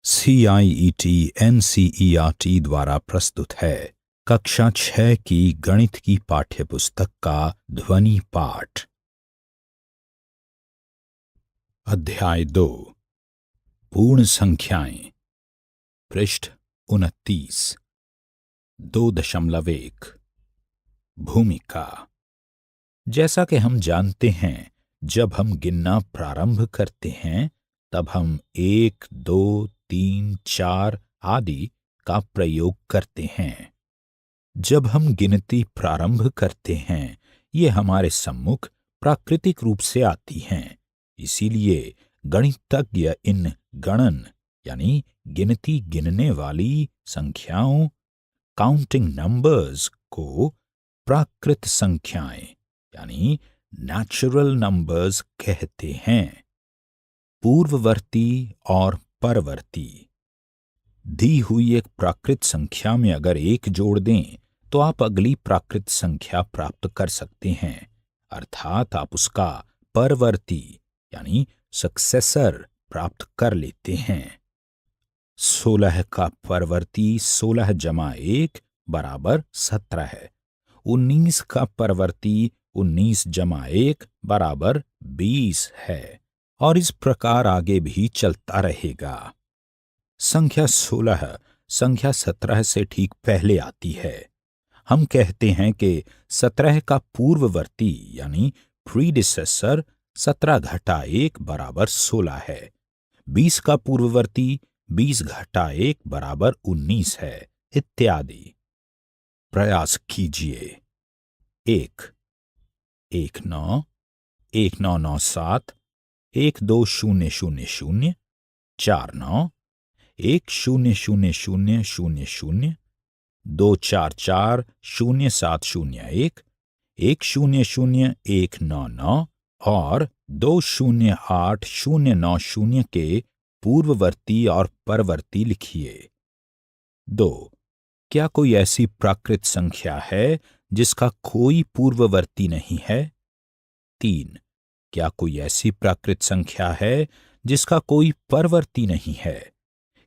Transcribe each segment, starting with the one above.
CIET NCERT द्वारा प्रस्तुत है कक्षा 6 की गणित की पाठ्यपुस्तक का ध्वनि पाठ। अध्याय 2 पूर्ण संख्याएं, पृष्ठ 29। 2.1 भूमिका। जैसा कि हम जानते हैं, जब हम गिनना प्रारंभ करते हैं तब हम 1, 2, 3, 4 आदि का प्रयोग करते हैं। जब हम गिनती प्रारंभ करते हैं, ये हमारे सम्मुख प्राकृतिक रूप से आती हैं। इसीलिए गणितज्ञ इन गणन यानी गिनती गिनने वाली संख्याओं काउंटिंग नंबर्स को प्राकृत संख्याएं यानी नेचुरल नंबर्स कहते हैं। पूर्ववर्ती और परवर्ती। दी हुई एक प्राकृत संख्या में अगर 1 जोड़ दें तो आप अगली प्राकृत संख्या प्राप्त कर सकते हैं, अर्थात आप उसका परवर्ती यानी सक्सेसर प्राप्त कर लेते हैं। 16 का परवर्ती 16 जमा 1 बराबर 17 है। 19 का परवर्ती 19 जमा 1 बराबर 20 है, और इस प्रकार आगे भी चलता रहेगा। संख्या 16 संख्या 17 से ठीक पहले आती है। हम कहते हैं कि 17 का पूर्ववर्ती यानी प्रीडिसेसर 17 घटा 1 बराबर 16 है। 20 का पूर्ववर्ती 20 घटा 1 बराबर 19 है, इत्यादि। प्रयास कीजिए। 1 19 1997 12000 49 100000 244 0701 100199 और 208090 के पूर्ववर्ती और परवर्ती लिखिए। 2. क्या कोई ऐसी प्राकृत संख्या है जिसका कोई पूर्ववर्ती नहीं है? 3. क्या कोई ऐसी प्राकृत संख्या है जिसका कोई परवर्ती नहीं है?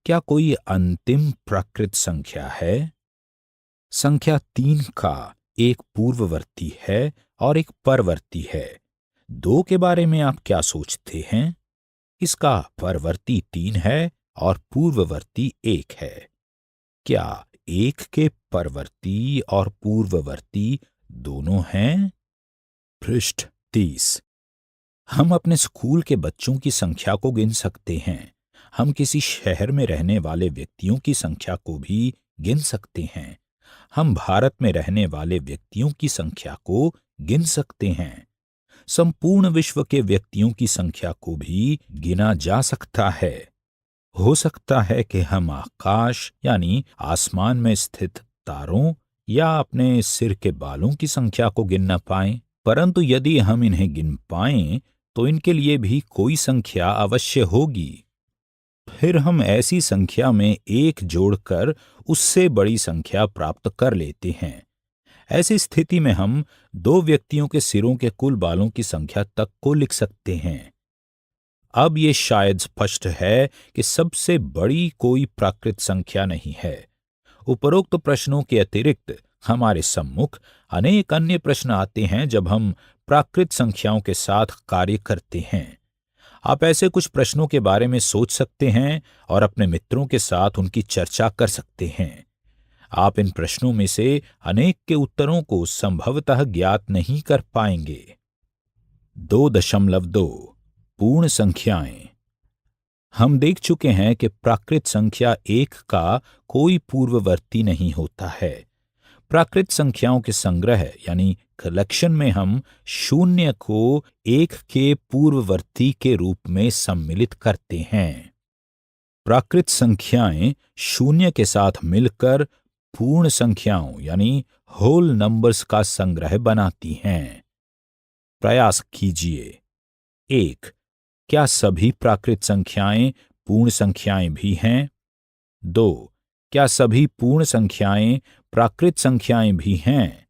क्या कोई अंतिम प्राकृत संख्या है? संख्या 3 का एक पूर्ववर्ती है और एक परवर्ती है। 2 के बारे में आप क्या सोचते हैं? इसका परवर्ती 3 है और पूर्ववर्ती 1 है। क्या 1 के परवर्ती और पूर्ववर्ती दोनों हैं? पृष्ठ 30। हम अपने स्कूल के बच्चों की संख्या को गिन सकते हैं। हम किसी शहर में रहने वाले व्यक्तियों की संख्या को भी गिन सकते हैं। हम भारत में रहने वाले व्यक्तियों की संख्या को गिन सकते हैं। संपूर्ण विश्व के व्यक्तियों की संख्या को भी गिना जा सकता है। हो सकता है कि हम आकाश यानी आसमान में स्थित तारों या अपने सिर के बालों की संख्या को गिन न पाएं, परंतु यदि हम इन्हें गिन पाएं तो इनके लिए भी कोई संख्या अवश्य होगी। फिर हम ऐसी संख्या में 1 जोड़कर उससे बड़ी संख्या प्राप्त कर लेते हैं। ऐसी स्थिति में हम 2 व्यक्तियों के सिरों के कुल बालों की संख्या तक को लिख सकते हैं। अब ये शायद स्पष्ट है कि सबसे बड़ी कोई प्राकृत संख्या नहीं है। उपरोक्त प्रश्नों के अतिरिक्त हमारे सम्मुख अनेक अन्य प्रश्न आते हैं जब हम प्राकृत संख्याओं के साथ कार्य करते हैं। आप ऐसे कुछ प्रश्नों के बारे में सोच सकते हैं और अपने मित्रों के साथ उनकी चर्चा कर सकते हैं। आप इन प्रश्नों में से अनेक के उत्तरों को संभवतः ज्ञात नहीं कर पाएंगे। 2.2 पूर्ण संख्याएं। हम देख चुके हैं कि प्राकृत संख्या 1 का कोई पूर्ववर्ती नहीं होता है। प्राकृत संख्याओं के संग्रह यानी कलेक्शन में हम 0 को 1 के पूर्ववर्ती के रूप में सम्मिलित करते हैं। प्राकृत संख्याएं 0 के साथ मिलकर पूर्ण संख्याओं यानी होल नंबर्स का संग्रह बनाती हैं। प्रयास कीजिए। 1. क्या सभी प्राकृत संख्याएं पूर्ण संख्याएं भी हैं? 2. क्या सभी पूर्ण संख्याएं प्राकृत संख्याएं भी हैं?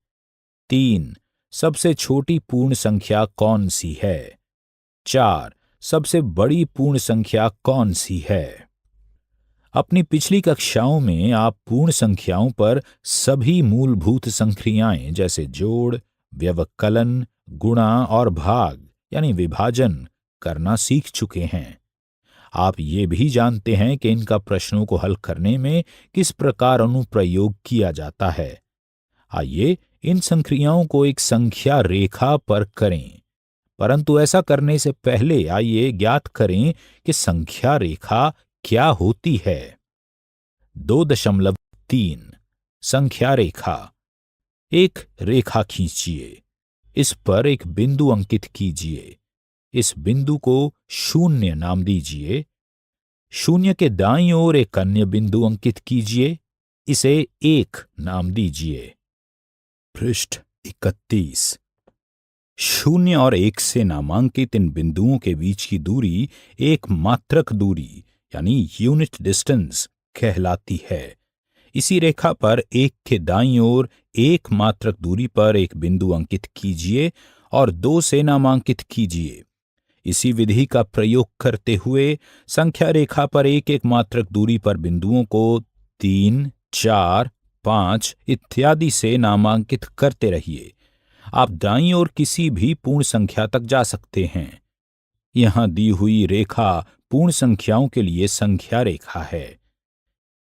3. सबसे छोटी पूर्ण संख्या कौन सी है? 4. सबसे बड़ी पूर्ण संख्या कौन सी है? अपनी पिछली कक्षाओं में आप पूर्ण संख्याओं पर सभी मूलभूत संक्रियाएं जैसे जोड़, व्यवकलन, गुणा और भाग यानी विभाजन करना सीख चुके हैं। आप ये भी जानते हैं कि इनका प्रश्नों को हल करने में किस प्रकार अनुप्रयोग किया जाता है। आइए इन संक्रियाओं को एक संख्या रेखा पर करें, परंतु ऐसा करने से पहले आइए ज्ञात करें कि संख्या रेखा क्या होती है। 2.3 संख्या रेखा। एक रेखा खींचिए, इस पर एक बिंदु अंकित कीजिए। इस बिंदु को शून्य नाम दीजिए। शून्य के दाईं ओर एक अन्य बिंदु अंकित कीजिए, इसे 1 नाम दीजिए। पृष्ठ 31। शून्य और 1 से नामांकित इन बिंदुओं के बीच की दूरी एक मात्रक दूरी यानी यूनिट डिस्टेंस कहलाती है। इसी रेखा पर 1 के दाईं ओर एक मात्रक दूरी पर एक बिंदु अंकित कीजिए और 2 से नामांकित कीजिए। इसी विधि का प्रयोग करते हुए संख्या रेखा पर एक एक मात्रक दूरी पर बिंदुओं को 3, 4, 5 इत्यादि से नामांकित करते रहिए। आप दाईं ओर किसी भी पूर्ण संख्या तक जा सकते हैं। यहां दी हुई रेखा पूर्ण संख्याओं के लिए संख्या रेखा है।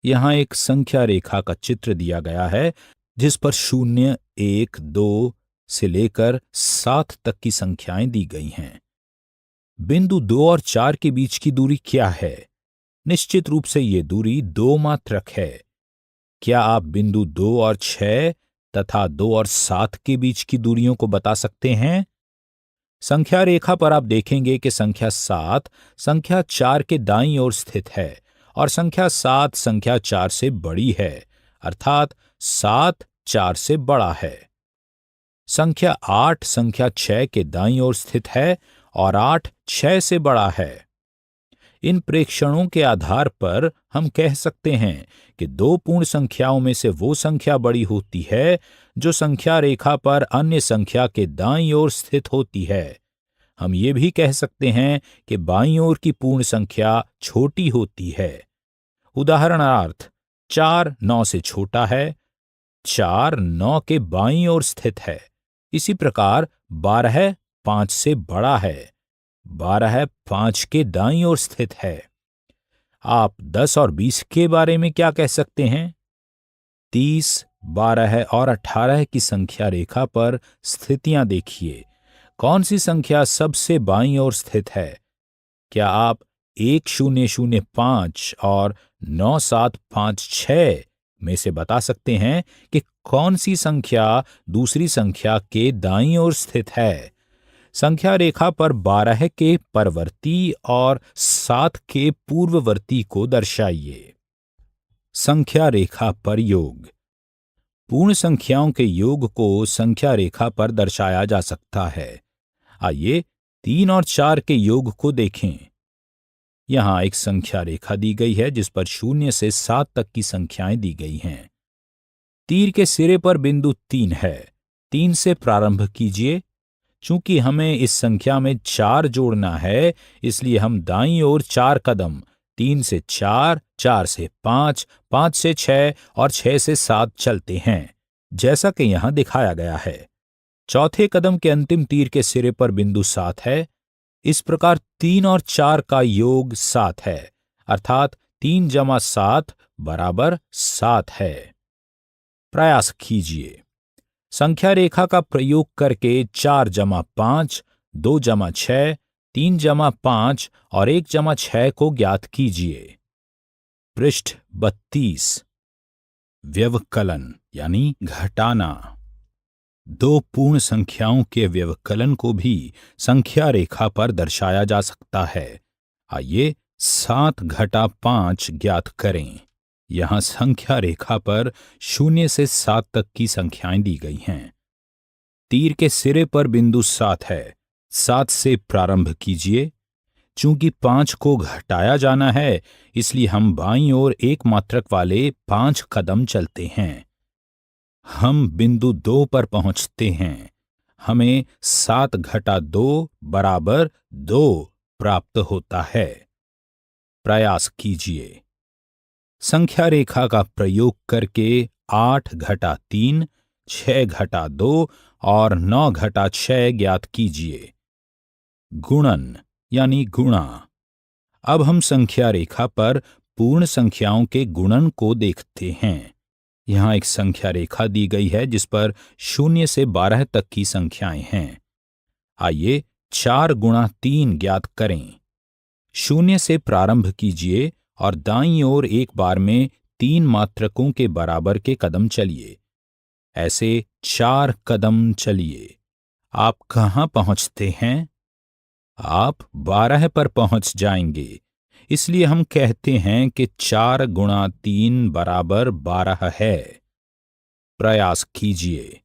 यहां एक संख्या रेखा का चित्र दिया गया है जिस पर 0, 1, 2 से लेकर 7 तक की संख्याएं दी गई हैं। बिंदु 2 और 4 के बीच की दूरी क्या है? निश्चित रूप से ये दूरी 2 मात्रक है। क्या आप बिंदु 2 और 6 तथा 2 और 7 के बीच की दूरियों को बता सकते हैं? संख्या रेखा पर आप देखेंगे कि संख्या 7 संख्या 4 के दाईं ओर स्थित है और संख्या 7 संख्या 4 से बड़ी है, अर्थात 7 4 से बड़ा है। संख्या 8 संख्या 6 के दाईं ओर स्थित है और 8 6 से बड़ा है। इन प्रेक्षणों के आधार पर हम कह सकते हैं कि 2 पूर्ण संख्याओं में से वो संख्या बड़ी होती है जो संख्या रेखा पर अन्य संख्या के दाईं ओर स्थित होती है। हम ये भी कह सकते हैं कि बाईं ओर की पूर्ण संख्या छोटी होती है। उदाहरणार्थ 4 9 से छोटा है, 4 9 के बाईं ओर स्थित है। इसी प्रकार 12 5 से बड़ा है, 12 5 के दाईं ओर स्थित है। आप 10 और 20 के बारे में क्या कह सकते हैं? 30, 12 और 18 की संख्या रेखा पर स्थितियां देखिए। कौन सी संख्या सबसे बाईं ओर स्थित है? क्या आप 1005 और 9756 में से बता सकते हैं कि कौन सी संख्या दूसरी संख्या के दाईं ओर स्थित है? संख्या रेखा पर 12 के परवर्ती और 7 के पूर्ववर्ती को दर्शाइए। संख्या रेखा पर योग। पूर्ण संख्याओं के योग को संख्या रेखा पर दर्शाया जा सकता है। आइए 3 और 4 के योग को देखें। यहां एक संख्या रेखा दी गई है जिस पर 0 से 7 तक की संख्याएं दी गई हैं। तीर के सिरे पर बिंदु 3 है। 3 से प्रारंभ कीजिए। चूंकि हमें इस संख्या में 4 जोड़ना है, इसलिए हम दाईं ओर 4 कदम 3 से 4, 4 से 5, 5 से 6 और 6 से 7 चलते हैं, जैसा कि यहां दिखाया गया है। चौथे कदम के अंतिम तीर के सिरे पर बिंदु 7 है। इस प्रकार 3 और 4 का योग 7 है, अर्थात 3 जमा 7 बराबर 7 है। प्रयास कीजिए। संख्या रेखा का प्रयोग करके 4 जमा 5, 2 जमा 6, 3 जमा 5 और 1 जमा 6 को ज्ञात कीजिए। पृष्ठ 32। व्यवकलन यानी घटाना। 2 पूर्ण संख्याओं के व्यवकलन को भी संख्या रेखा पर दर्शाया जा सकता है। आइए 7 घटा 5 ज्ञात करें। यहां संख्या रेखा पर 0 से 7 तक की संख्याएं दी गई हैं। तीर के सिरे पर बिंदु 7 है। 7 से प्रारंभ कीजिए। चूंकि 5 को घटाया जाना है, इसलिए हम बाईं ओर एक मात्रक वाले 5 कदम चलते हैं। हम बिंदु 2 पर पहुंचते हैं। हमें 7 घटा 2 बराबर 2 प्राप्त होता है। प्रयास कीजिए। संख्या रेखा का प्रयोग करके 8 घटा 3, 6 घटा 2 और 9 घटा 6 ज्ञात कीजिए। गुणन यानी गुणा। अब हम संख्या रेखा पर पूर्ण संख्याओं के गुणन को देखते हैं। यहाँ एक संख्या रेखा दी गई है जिस पर 0 से 12 तक की संख्याएं हैं। आइए 4 गुणा 3 ज्ञात करें। 0 से प्रारंभ कीजिए और दाईं ओर एक बार में 3 मात्रकों के बराबर के कदम चलिए। ऐसे 4 कदम चलिए। आप कहां पहुंचते हैं? आप 12 पर पहुंच जाएंगे। इसलिए हम कहते हैं कि 4 गुणा 3 बराबर 12 है। प्रयास कीजिए।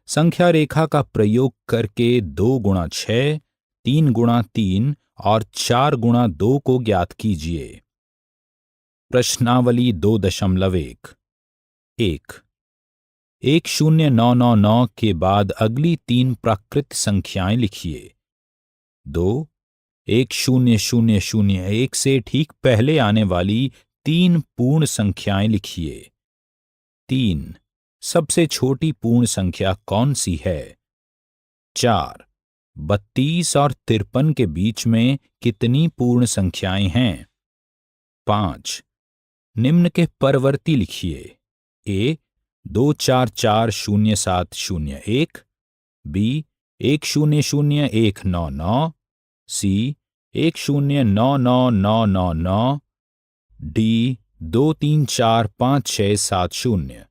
संख्या रेखा का प्रयोग करके 2 गुणा 6, 3 गुणा 3 और 4 गुणा 2 को ज्ञात कीजिए। प्रश्नावली 2.1 1 10999 के बाद अगली 3 प्राकृत संख्याएं लिखिए। 2 10001 से ठीक पहले आने वाली 3 पूर्ण संख्याएं लिखिए। 3 सबसे छोटी पूर्ण संख्या कौन सी है? 4 32 और 53 के बीच में कितनी पूर्ण संख्याएं हैं? 5 निम्न के परवर्ती लिखिए। ए 2440701, बी 100199, सी 1099999, डी 2345670।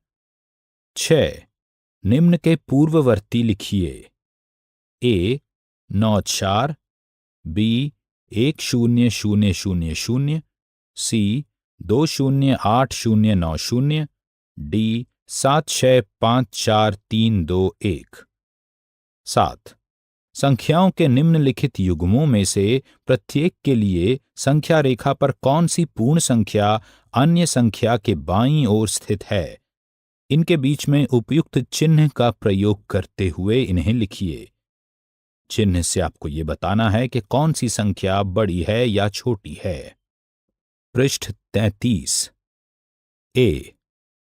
6 निम्न के पूर्ववर्ती लिखिए। ए 94, बी 10000, सी 208090, डी 7654321। 7 संख्याओं के निम्नलिखित युग्मों में से प्रत्येक के लिए संख्या रेखा पर कौन सी पूर्ण संख्या अन्य संख्या के बाईं ओर स्थित है? इनके बीच में उपयुक्त चिन्ह का प्रयोग करते हुए इन्हें लिखिए। चिन्ह से आपको यह बताना है कि कौन सी संख्या बड़ी है या छोटी है। पृष्ठ 33। ए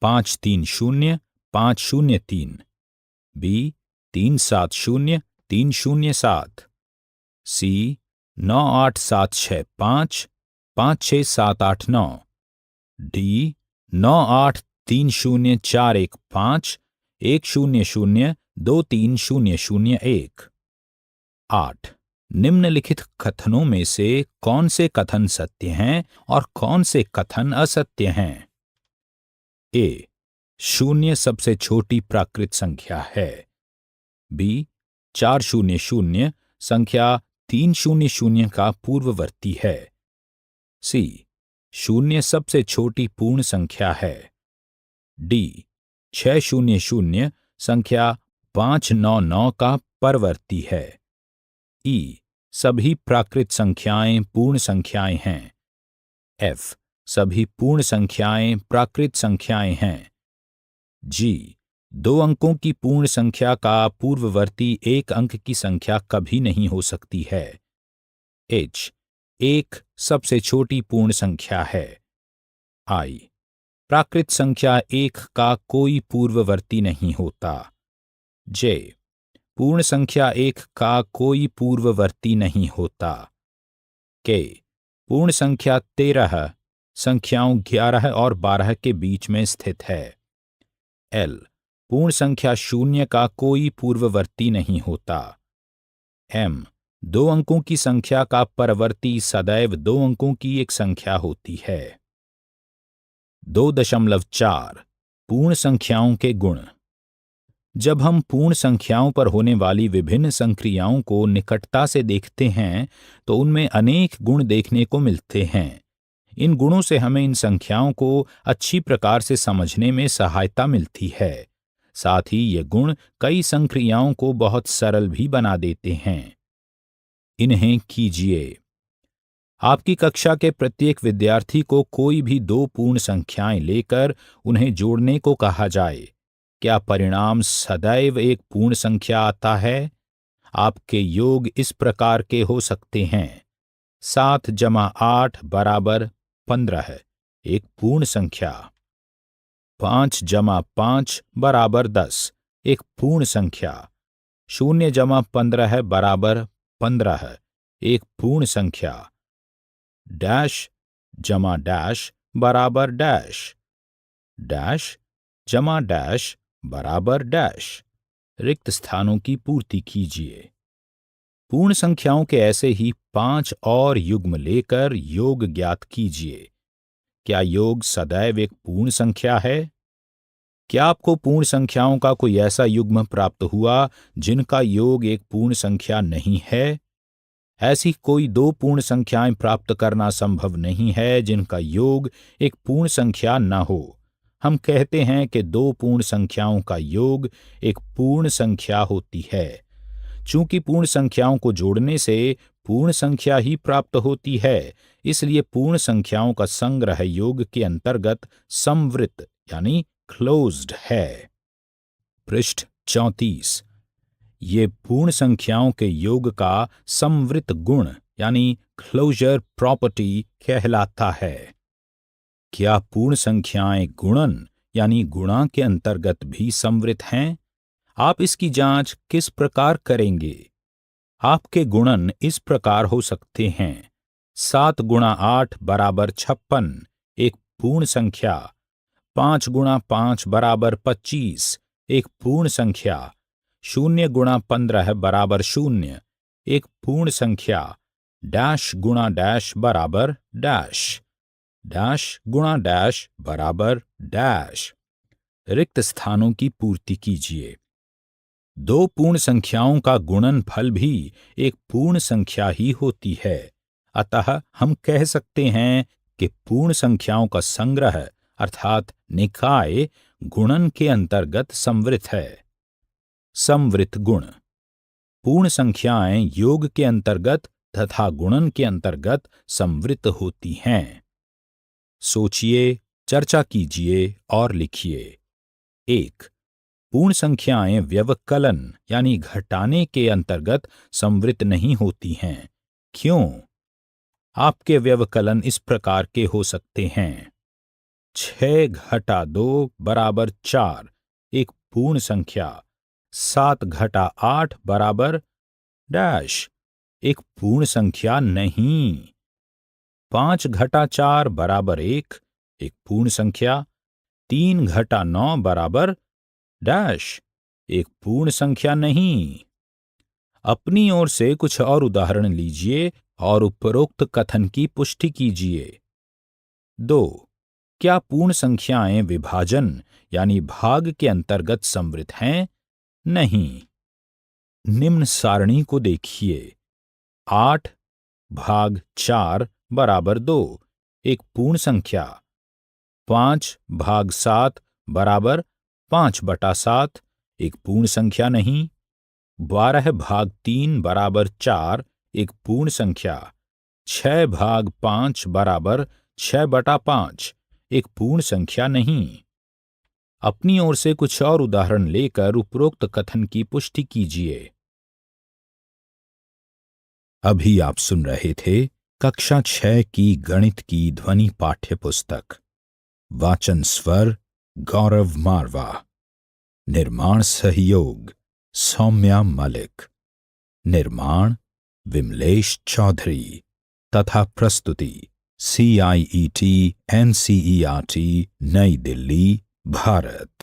530503, बी 370307, सी 98765 56789, डी 9830415 1002301। 8 निम्नलिखित कथनों में से कौन से कथन सत्य हैं और कौन से कथन असत्य हैं? ए 0 सबसे छोटी प्राकृत संख्या है। बी 400 संख्या 300 का पूर्ववर्ती है। सी 0 सबसे छोटी पूर्ण संख्या है। डी 600 संख्या 599 का परवर्ती है। ई सभी प्राकृत संख्याएं पूर्ण संख्याएं हैं। एफ सभी पूर्ण संख्याएं प्राकृत संख्याएं हैं। जी 2 अंकों की पूर्ण संख्या का पूर्ववर्ती 1 अंक की संख्या कभी नहीं हो सकती है। एच 1 सबसे छोटी पूर्ण संख्या है। आई प्राकृत संख्या 1 का कोई पूर्ववर्ती नहीं होता। जे पूर्ण संख्या 1 का कोई पूर्ववर्ती नहीं होता। के पूर्ण संख्या 13 संख्याओं 11 और 12 के बीच में स्थित है। एल पूर्ण संख्या 0 का कोई पूर्ववर्ती नहीं होता। एम 2 अंकों की संख्या का परवर्ती सदैव 2 अंकों की एक संख्या होती है। 2.4 पूर्ण संख्याओं के गुण। जब हम पूर्ण संख्याओं पर होने वाली विभिन्न संक्रियाओं को निकटता से देखते हैं तो उनमें अनेक गुण देखने को मिलते हैं। इन गुणों से हमें इन संख्याओं को अच्छी प्रकार से समझने में सहायता मिलती है। साथ ही ये गुण कई संक्रियाओं को बहुत सरल भी बना देते हैं। इन्हें कीजिए। आपकी कक्षा के प्रत्येक विद्यार्थी को कोई भी 2 पूर्ण संख्याएं लेकर उन्हें जोड़ने को कहा जाए। क्या परिणाम सदैव एक पूर्ण संख्या आता है? आपके योग इस प्रकार के हो सकते हैं। 7 + 8 = 15 है। एक पूर्ण संख्या। 5 जमा 5 बराबर 10, एक पूर्ण संख्या। 0 जमा 15 बराबर 15, एक पूर्ण संख्या। डैश जमा डैश बराबर डैश, डैश जमा डैश बराबर डैश। रिक्त स्थानों की पूर्ति कीजिए। पूर्ण संख्याओं के ऐसे ही 5 और युग्म लेकर योग ज्ञात कीजिए। क्या योग सदैव एक पूर्ण संख्या है? क्या आपको पूर्ण संख्याओं का कोई ऐसा युग्म प्राप्त हुआ जिनका योग एक पूर्ण संख्या नहीं है? ऐसी कोई 2 पूर्ण संख्याएं प्राप्त करना संभव नहीं है जिनका योग एक पूर्ण संख्या न हो। हम कहते हैं कि 2 पूर्ण संख्याओं का योग एक पूर्ण संख्या होती है। चूंकि पूर्ण संख्याओं को जोड़ने से पूर्ण संख्या ही प्राप्त होती है, इसलिए पूर्ण संख्याओं का संग्रह योग के अंतर्गत समवृत यानी क्लोज्ड है। पृष्ठ 34। ये पूर्ण संख्याओं के योग का समवृत गुण यानी क्लोजर प्रॉपर्टी कहलाता है। क्या पूर्ण संख्याएं गुणन यानी गुणा के अंतर्गत भी समवृत हैं? आप इसकी जांच किस प्रकार करेंगे? आपके गुणन इस प्रकार हो सकते हैं। 7 गुणा 8 बराबर 56, एक पूर्ण संख्या। 5 गुणा 5 बराबर 25, एक पूर्ण संख्या। 0 गुणा 15 बराबर 0, एक पूर्ण संख्या। डैश गुणा डैश बराबर डैश, डैश गुणा डैश बराबर डैश। रिक्त स्थानों की पूर्ति कीजिए। 2 पूर्ण संख्याओं का गुणनफल भी एक पूर्ण संख्या ही होती है। अतः हम कह सकते हैं कि पूर्ण संख्याओं का संग्रह अर्थात निकाय गुणन के अंतर्गत समवृत है। समवृत गुण। पूर्ण संख्याएं योग के अंतर्गत तथा गुणन के अंतर्गत समवृत होती हैं। सोचिए, चर्चा कीजिए और लिखिए। 1. पूर्ण संख्याएं व्यवकलन यानी घटाने के अंतर्गत समवृत नहीं होती हैं। क्यों? आपके व्यवकलन इस प्रकार के हो सकते हैं। 6 घटा 2 बराबर 4, एक पूर्ण संख्या। 7 घटा 8 बराबर डैश, एक पूर्ण संख्या नहीं। 5 घटा 4 बराबर 1, एक पूर्ण संख्या। 3 घटा 9 बराबर डैश, एक पूर्ण संख्या नहीं। अपनी ओर से कुछ और उदाहरण लीजिए और उपरोक्त कथन की पुष्टि कीजिए। 2. क्या पूर्ण संख्याएं विभाजन यानी भाग के अंतर्गत समवृत हैं? नहीं। निम्न सारणी को देखिए। 8 भाग 4 बराबर 2, एक पूर्ण संख्या। 5 भाग 7 बराबर 5/7, एक पूर्ण संख्या नहीं। 12 भाग 3 बराबर 4, एक पूर्ण संख्या। 6 भाग 5 बराबर 6/5, एक पूर्ण संख्या नहीं। अपनी ओर से कुछ और उदाहरण लेकर उपरोक्त कथन की पुष्टि कीजिए। अभी आप सुन रहे थे कक्षा 6 की गणित की ध्वनि पाठ्य पुस्तक। वाचन स्वर गौरव मारवा। निर्माण सहयोग सौम्या मलिक। निर्माण विमलेश चौधरी तथा प्रस्तुति CIET NCERT नई दिल्ली, भारत।